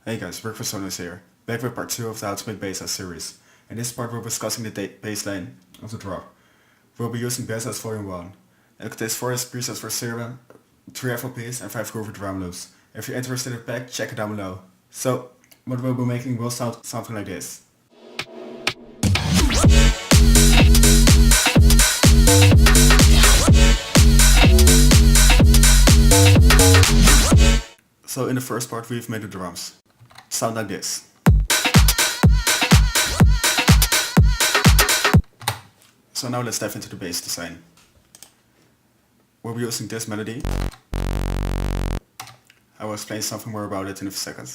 Hey guys, Xfer Sonance here, back with part 2 of the How to Make Bass series. In this part we're discussing the bass line of the drop. We'll be using bass as volume 1. It contains 4 presets for Serum, 3 FLPs and 5 groovy drum loops. If you're interested in the pack, check it down below. So, what we'll be making will sound something like this. So in the first part we've made the drums sound like this. So now let's dive into the bass design. We'll be using this melody. I will explain something more about it in a second.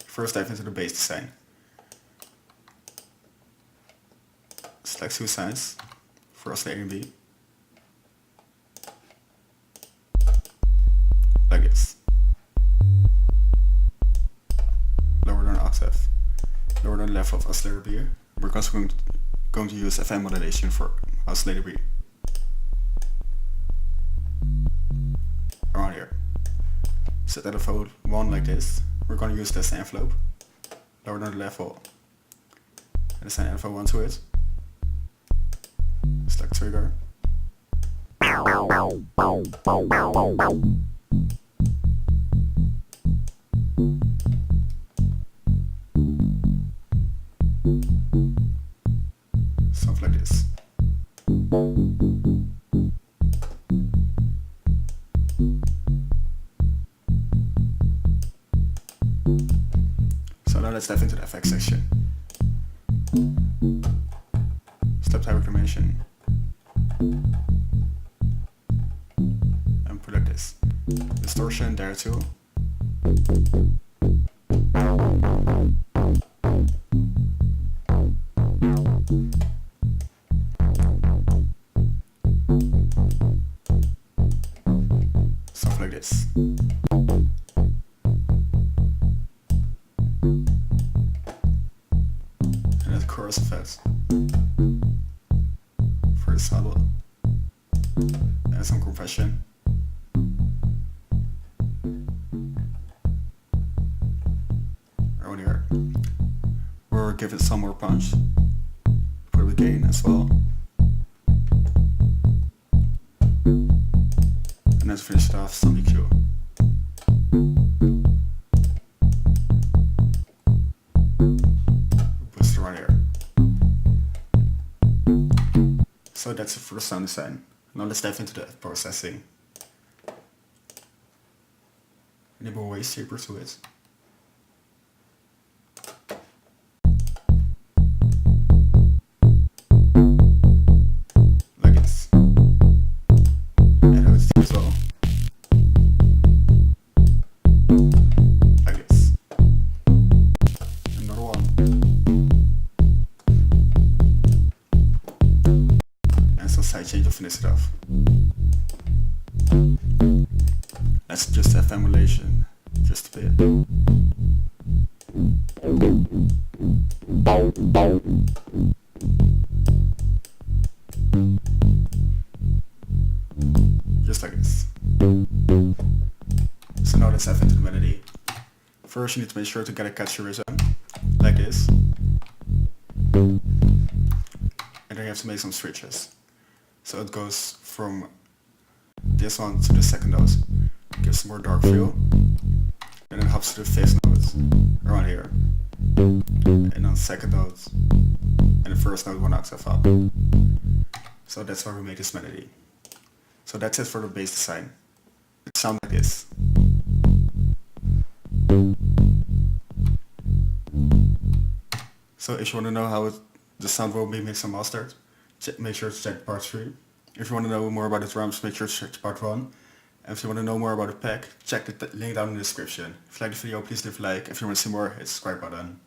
First dive into the bass design. Select two signs for us A and B. Like this. Lower than octave. Lower than the level of oscillator B. We're also going to use FM modulation for oscillator B. Around here. Set at a volume 1 like this. We're going to use this envelope. Lower than the level. And assign envelope 1 to it. Select trigger. Something like this. So now let's dive into the effects section. Step type reclamation. And put like this. Distortion there too. Stuff like this. And then chorus effects for the saddle and some compression. Around here. Or give it some more punch. Put it with gain as well. And let's finish it off some EQ. Boost it right here. So that's it for the sound design. Now let's dive into the processing. Enable waves shaper to it. Like this. And how it's as well. Like this. Another one. And some side change to finish it off. Let's just have emulation, just a bit. Just like this. So now let's dive into the melody. First you need to make sure to get a catchy rhythm, like this. And then you have to make some switches. So it goes from this one to the second note. Gives more dark feel. And then hops to the fifth note, around here. And on second note. And the first note 1 octave up. So that's why we make this melody. So that's it for the bass design. It sounds like this. So if you want to know how the sound will be mixed and mastered, make sure to check part 3. If you want to know more about the drums, make sure to check part 1. And if you want to know more about the pack, check the link down in the description. If you like the video, please leave a like. If you want to see more, hit the subscribe button.